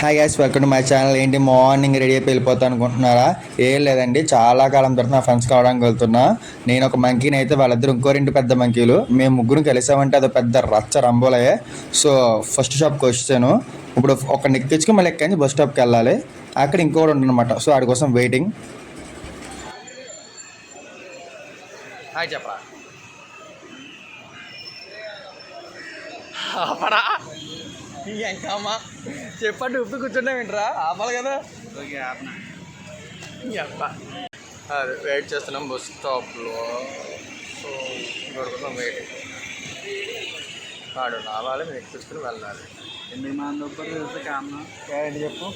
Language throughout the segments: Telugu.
Hi guys, welcome to my channel. ఏంటి మార్నింగ్ రెడీ అయిపోయి వెళ్ళిపోతా అనుకుంటున్నారా? ఏం లేదండి, చాలా కాలం తర్వాత నా ఫ్రెండ్స్ కావడానికి వెళ్తున్నా. నేను ఒక మంకీని అయితే, వాళ్ళిద్దరు ఇంకో రెండు పెద్ద మంకీలు. మేము ముగ్గురు కలిసామంటే అది పెద్ద రచ్చ రంబోలయ్యే. సో ఫస్ట్ షాప్కి వచ్చాను. ఇప్పుడు ఒక ఎక్కించుకుని మళ్ళీ ఎక్కించి బస్ స్టాప్కి వెళ్ళాలి. అక్కడ ఇంకోటి ఉందన్నమాట. సో వాడి కోసం వెయిటింగ్. హాయ్ చెప్పరా. అమ్మా చెప్పండి, ఉప్పు కూర్చుంటే వింటరా? ఆపాలి కదా. ఓకే అబ్బా, అదే వెయిట్ చేస్తున్నాం బస్ స్టాప్లో. సో ఇంకోటి కోసం వెయిటింగ్. వాడు రావాలి, మేము ఎక్కించుకుని వెళ్ళాలి. ఎన్ని మంది ఒక్కరు తెలిస్తే కామన్ ఏంటి చెప్పు.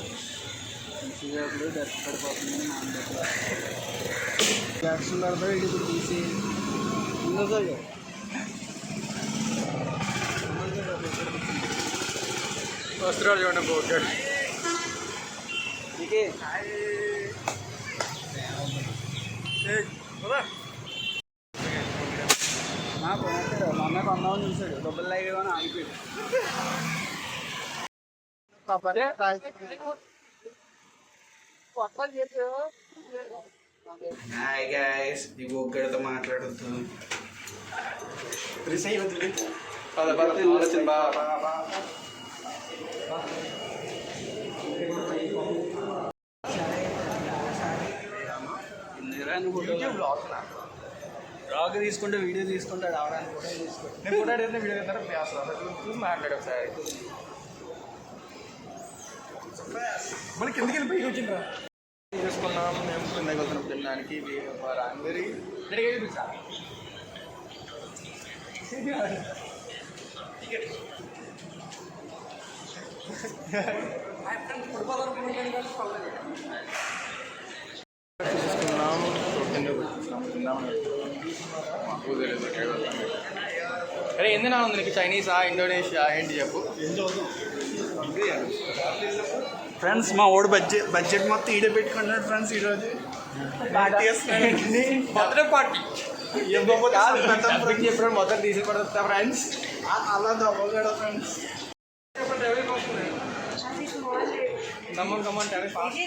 పడిపోతుంది ఇప్పుడు తీసి వస్తున్నాడు చూడండి పోతాడు. మా అమ్మాయి కొందామని చూసాడు, డబ్బులు లైవ్ అని ఆగిపోయాడు. హాయ్ గైస్, ఈ ఒక్కడితో మాట్లాడద్దు. బ్లాగ్ తీసుకుంటే వీడియో తీసుకుంటే రావడానికి కూడా తీసుకుంటే నేను ఫోటో అడిగితే వీడియో అసలు చూసి మాట్లాడే ఒకసారి. మనకి ఎందుకు వెళ్ళిపోయి వచ్చిందా తీసుకున్నాం మేము కిందకి వెళ్తున్నాం తినడానికి. అందరి రెడీగా చూపించా. తీసుకున్నాం మాకు తెలియదు. అరే ఎందుకు ఉంది నీకు? చైనీసా, ఇండోనేషియా, ఏంటి చెప్పు. ఫ్రెండ్స్ మా ఓడి బడ్జెట్ మొత్తం ఈడే పెట్టుకుంటున్నాడు ఫ్రెండ్స్. ఈరోజు పార్టీ బర్త్డే పార్టీ చెప్పడం మొత్తం తీసి పడుతుందా ఫ్రెండ్స్? అలా దవ్వగడ ఫ్రెండ్స్. కమ్మన్ కమ్మన్ టారీ ఫాస్ట్.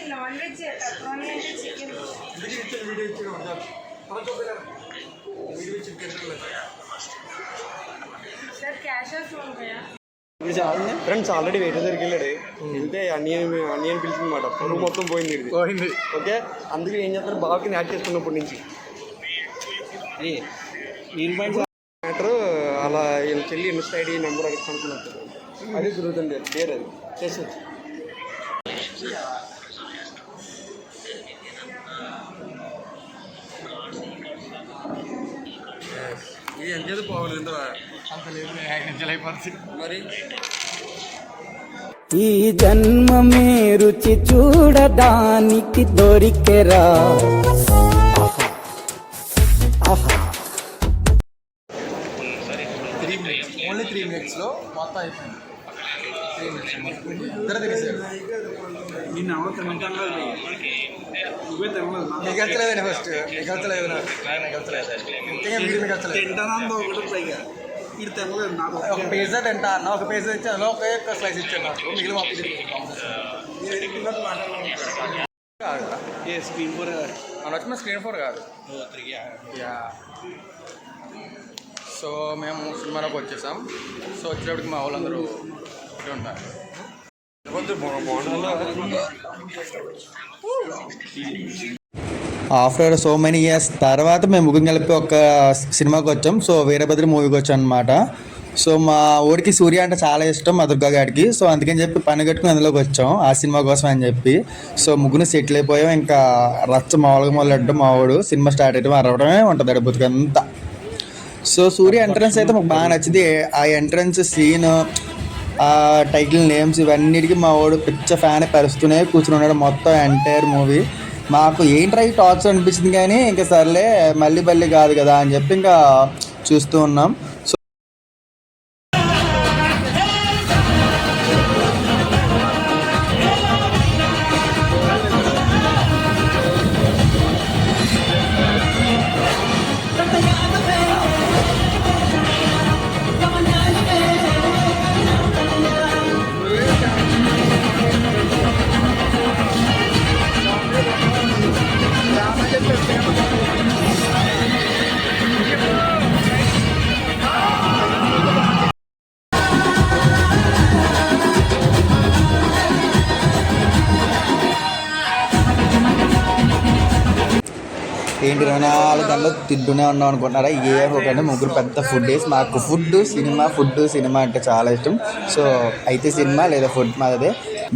వీడియో ఫ్రెండ్స్ ఆల్రెడీ వేరే దగ్గరికి వెళ్ళాడు. వెళ్తే అన్నియన్ పిలిచిందన్నమాట. పొరుగు మొత్తం పోయింది. ఓకే, అందుకే ఏం చేస్తారు, బాగా యాడ్ చేసుకున్నప్పటి నుంచి మ్యాటర్ అలా వీళ్ళ చెల్లి ఇన్స్టా ఐడి నెంబర్ అడిగి అనుకున్నట్టు అది జరుగుతుంది. వేరే అది చేసేది. ఎంజాయ్ పోవాలి అంత లేదు, ఎంజాయ్ అయిపోతుంది మరి. ఈ జన్మమే రుచి చూడడానికి దొరికెరా. ఓన్లీ 3 minutesలో మొత్తం అయిపోయింది. 3 minutes ఇద్దరు తెలిసాడు. నేను ఎవరో తినటంలో నువ్వే తినలేదు. మిగల్చలేదండి ఫస్ట్. మిగల్చలేదు తింటానందో ఒకటి పైగా ఇది తినలేదు. నాకు ఒక పిజ్జా తింటా అన్న, ఒక పిజ్జా ఇచ్చి అందులో ఒకే ఒక స్లైస్ ఇచ్చాను నాకు. మిగిలిన మొత్తం కాదు ఏ స్క్రీన్ 4 మనం వచ్చిన స్క్రీన్ 4 కాదు. యా. సో మేము సినిమాలోకి వచ్చేసాం. సో వచ్చేటప్పటికి మా వాళ్ళందరూ ఇక్కడ ఉంటారు. ఆఫ్టర్ సో మెనీ ఇయర్స్ తర్వాత మేము ముగ్గురు కలిపి ఒక సినిమాకి వచ్చాం. సో వీరభద్ర మూవీకి వచ్చాం అనమాట. సో మా ఊరికి సూర్య అంటే చాలా ఇష్టం, మా దుర్గా గారికి. సో అందుకని చెప్పి పని కట్టుకుని అందులోకి వచ్చాం ఆ సినిమా కోసం అని చెప్పి. సో ముగ్గురు సెటిల్ అయిపోయాం. ఇంకా రచ్చ మామూలుగా మొదలెట్టడం, మా వాడు సినిమా స్టార్ట్ అయ్యడం అరవడమే ఉంటుంది అడుపుతుకంతా. సో సూర్య ఎంట్రన్స్ అయితే మాకు బాగా నచ్చింది. ఆ ఎంట్రన్స్ సీన్, ఆ టైటిల్ నేమ్స్ ఇవన్నిటికీ మా వాడు పిచ్చ ఫ్యాన్ పరుస్తూనే కూర్చుని ఉన్నాడు మొత్తం ఎంటైర్ మూవీ. మాకు ఏంట్రా ఈ టాక్స్ అనిపించింది, కానీ ఇంకా సర్లే మళ్ళీ కాదు కదా అని చెప్పి ఇంకా చూస్తూ ఉన్నాం. సో ఏంటి 24 గంటలు తింటూనే ఉన్నాం అనుకుంటున్నారా? ఒకటి ముగ్గురు పెద్ద ఫుడ్ డేస్. మాకు సినిమా అంటే చాలా ఇష్టం. సో అయితే సినిమా లేదా ఫుడ్ మాదే.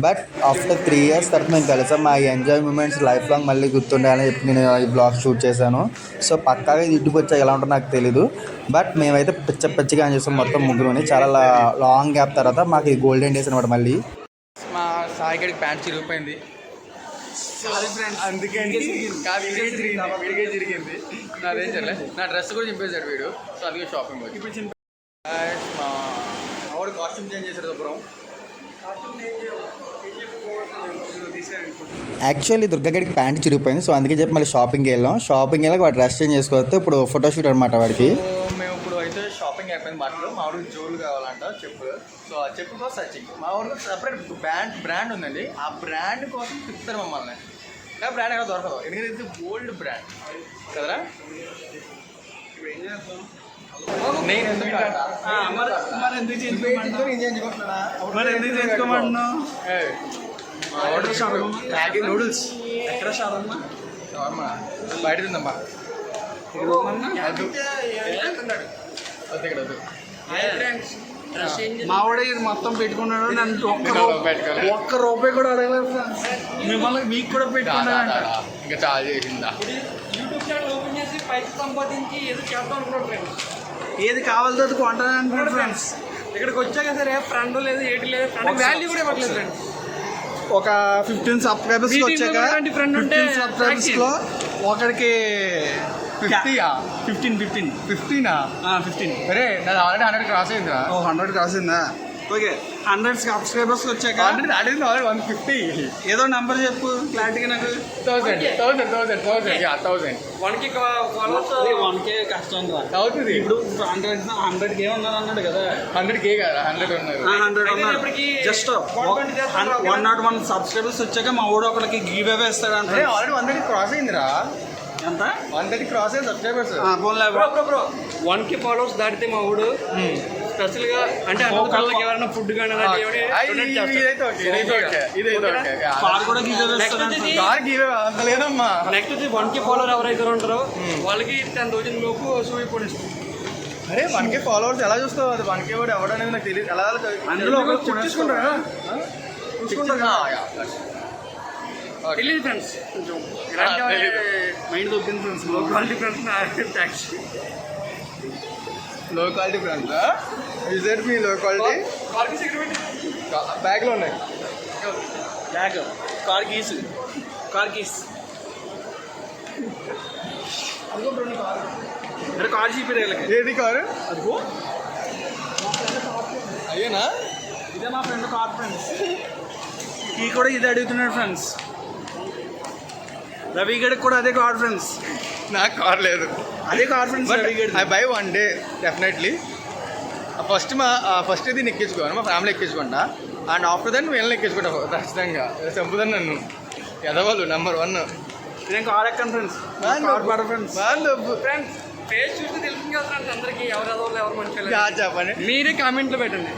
బట్ ఆఫ్టర్ 3 years తర్వాత మేము కలిసాం. మా ఎంజాయ్ మూమెంట్స్ లైఫ్ లాంగ్ మళ్ళీ గుర్తుండాలని చెప్పి నేను ఈ బ్లాగ్ షూట్ చేశాను. సో పక్కాగా ఇంటికి వచ్చా ఎలా ఉంటుందో నాకు తెలీదు. బట్ మేమైతే పిచ్చిగా అని చేస్తాం మొత్తం ముగ్గురుని. చాలా లాంగ్ గ్యాప్ తర్వాత మాకు ఇది గోల్డెన్ డేస్ అనమాట. మళ్ళీ మా సాయిగడికి ప్యాంట్ చిరిగిపోయింది. అందుకే వీడికే జరిగింది. నాదేం జరగలేదు. నా డ్రెస్ కూడా చింపేశాడు వీడు. సో అందుకే షాపింగ్ వచ్చి మా ఆవిడ కాస్ట్యూమ్ చేంజ్ చేశాడు శుభ్రం. యాక్చువల్లీ దుర్గగడికి ప్యాంట్ చిరిగిపోయింది. సో అందుకే చెప్పి మళ్ళీ షాపింగ్కి వెళ్ళాక వాడు డ్రెస్ చేంజ్ చేసుకోవచ్చు. ఇప్పుడు ఫోటోషూట్ అనమాట వాడికి. మేము ఇప్పుడు అయితే షాపింగ్ అయిపోయింది. మాటలు మా ఊరికి జోలు కావాలంట చెప్పులు. సో ఆ చెప్పు కోసం సర్చింగ్. మా ఊరికి సపరేట్ బ్రాండ్ ఉందండి. ఆ బ్రాండ్ కోసం తిప్పుతారు మమ్మల్ని. కానీ బ్రాండ్ ఎక్కడ దొరకదు. ఎందుకంటే ఇది గోల్డ్ బ్రాండ్ కదరా. నేను ఎందుకు మ్యాగీ నూడిల్స్ ఎక్కడ షారమ్మ బయట తిందమ్మా. మావాడే ఇది మొత్తం పెట్టుకున్నాడు. నన్ను ఒక్క రూపాయి కూడా అడగలేదు ఫ్రెండ్స్. మిమ్మల్ని మీకు కూడా పెట్టుకున్నాడు. ఇంకా చాలా చేసిందా. యూట్యూబ్ ఛానల్ ఓపెన్ చేసి పైకి సంపాదించి ఏదో చేద్దాం అనుకున్నాడు ఫ్రెండ్స్. ఏది కావాలో అది కొంటాను ఫ్రెండ్స్. ఇక్కడికి వచ్చాక సరే ఫ్రెండ్ లేదు ఏటి లేదు. వాల్యూ కూడా ఇవ్వట్లేదు ఫ్రెండ్స్. ఒక 15 సబ్స్క్రైబర్స్ వచ్చాక 15 సబ్స్క్రైబర్స్ లో ఒకరికి 15 అరే నాది ఆల్రెడీ 100 క్రాస్ అయిందిరా. 100 క్రాస్ అయిందా? ఓకే 100 సబ్స్క్రైబర్స్ వచ్చాక 150 ఏదో నెంబర్ చెప్పు క్లారిటీగా నాకు. 1000 1K ఫాలోవర్స్ 1K కష్టం అవుతుంది. ఇప్పుడు 100K ఉన్నారు అన్నాడు కదా. 100K కదా 100 ఉన్నారు. 100 ఉన్నారు. జస్ట్ 101 సబ్స్క్రైబర్స్ వచ్చాక మా ఊడు ఒకరికి గివ్ అవే ఇస్తాడు అంటే. ఆల్రెడీ 100 క్రాస్ అయిందిరా. ఎంత 130 క్రాస్ అయ్యింది సబ్స్క్రైబర్స్. 1K ఫాలోవర్స్ దాటితే మా ఊడు స్పెషల్ గా అంటే ఎవరైనా ఫుడ్ కానీ లేదమ్మా. నెక్స్ట్ 1K ఫాలోవర్ ఎవరైతే ఉంటారో వాళ్ళకి 10,000 లోపు సూయి పొడిస్తుంది. అరే 1K ఫాలోవర్స్ ఎలా చూస్తావు? అది 1K వాడు ఎవడనేది నాకు తెలియదు. ఎలా అందులో చూసుకుంటారా తెలియదు ఫ్రెండ్స్. కొంచెం మైండ్ దొబ్బింది ఫ్రెండ్స్. లో క్వాలిటీ ఫ్రెండ్స్ లో క్వాలిటీ ఫ్రెండ్స్ విజిట్ మీ లో క్వాలిటీ. బ్యాగ్లో ఉన్నాయి. బ్యాగ్ కార్ కీస్ అరే కార్ చూపిరే. ఏది కారు? అదిగో అయ్యేనా? ఇదే మా ఫ్రెండ్ కార్ ఫ్రెండ్స్. ఈ కూడా ఇది అడుగుతున్నాడు ఫ్రెండ్స్. రవి గడికి కూడా అదే కార్ ఫ్రెండ్స్. నాకు కార్ లేదు. అదే car friends. I by one day definitely. First దీన్ని ఎక్కించుకోను, మా ఫ్యామిలీ ఎక్కించుకుంటా. అండ్ ఆఫ్టర్ దట్ వీళ్ళని ఎక్కించుకుంటా ఖచ్చితంగా. చంపుతాను నన్ను ఎదవాళ్ళు నెంబర్ 1. నేను కార్ ఎక్కాను ఫ్రెండ్స్. ఫ్రెండ్స్ ఫేస్ చూస్తే తెలుస్తుంది కదా ఫ్రెండ్స్ అందరికి ఎవరు ఎదవాలి ఎవరు మంచి చెప్పండి. మీరే కామెంట్లో పెట్టండి.